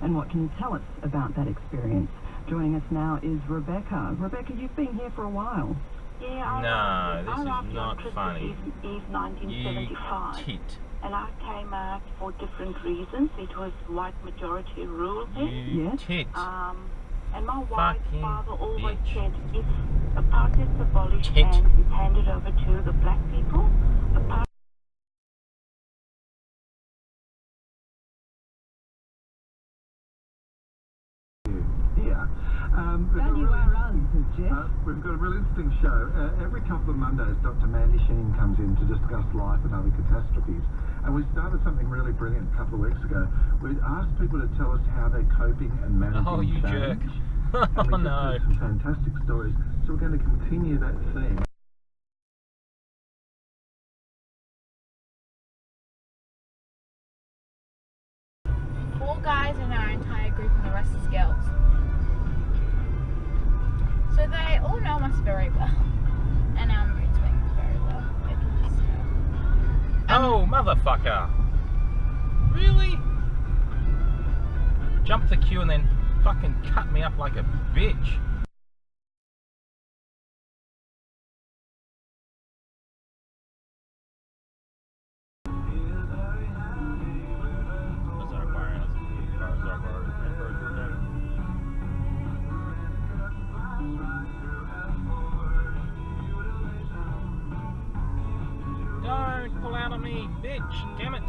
And what can you tell us about that experience? Joining us now is Rebecca. Rebecca, you've been here for a while. Yeah, no, this is not funny. Eve 1975. You tit. And I came out for different reasons. It was white majority rule then. You tit. And my wife's Fucking father always bitch. said, if apartheid is abolished Tit. and it's handed over to the black people, Value our own, Jeff. We've got a really interesting show. Every couple of Mondays, Dr. Mandy Sheen comes in to discuss life and other catastrophes. And we started something really brilliant a couple of weeks ago. We asked people to tell us how they're coping and managing Oh, you change. jerk. And we Oh, no. just heard some fantastic stories. So we're going to continue that theme. Four guys in our entire group and the rest is girls. So they all know us very well. And our mood swings very well. They can just tell. Oh, motherfucker. Really? Jump the queue and then fucking cut me up like a bitch. Don't pull out of me, bitch, damn it.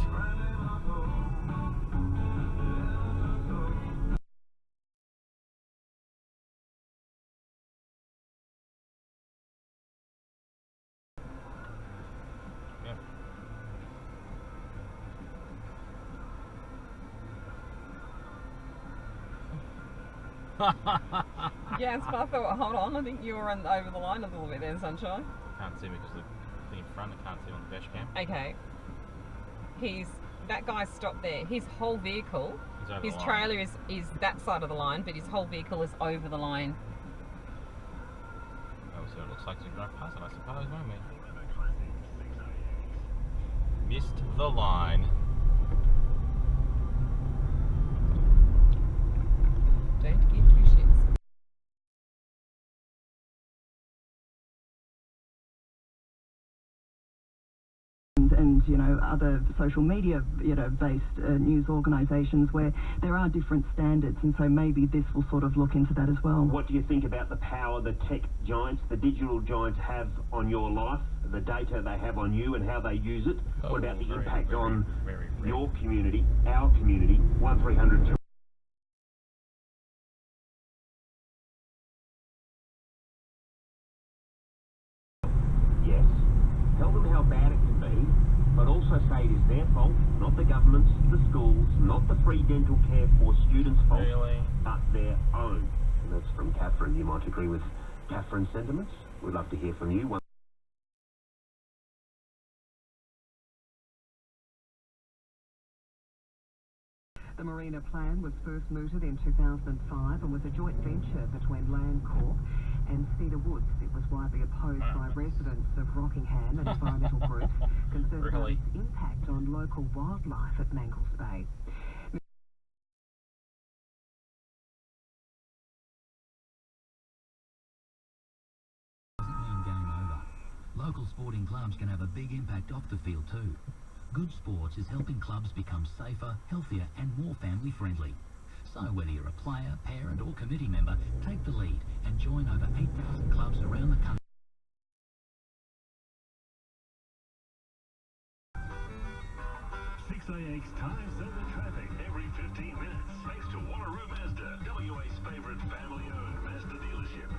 Yes, but I thought, hold on, I think you were over the line a little bit there, Sunshine. Can't see me because the thing in front, I can't see on the dash cam. Okay. That guy's stopped there. His whole vehicle, his trailer is that side of the line, but his whole vehicle is over the line. Oh, so it looks like to drive past it, I suppose, won't we? Missed the line. Don't give two shits. And you know, other social media, based news organisations where there are different standards, and so maybe this will sort of look into that as well. What do you think about the power the tech giants, the digital giants have on your life, the data they have on you and how they use it? Oh, what about the impact very, on very. your community, our community? 1300. Yes. Tell them how bad it can be, but also say it is their fault, not the government's, the schools, not the free dental care for students' fault, but their own. And that's from Catherine. You might agree with Catherine's sentiments. We'd love to hear from you. 'The Marina plan was first mooted in 2005 and was a joint venture between Landcorp and Cedar Woods. It was widely opposed by residents of Rockingham and environmental groups concerned about its impact on local wildlife at Mangles Bay. Game over. Local sporting clubs can have a big impact off the field too. Good Sports is helping clubs become safer, healthier and more family friendly. So whether you're a player, parent or committee member, take the lead and join over 8,000 clubs around the country. AX times over traffic every 15 minutes, thanks to Wanneroo Mazda, WA's favourite family-owned Mazda dealership.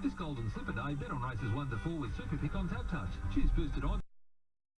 This Golden Slipper Day, bet on races 1 to 4 with Super Pick on Tap Touch. Choose boosted odds.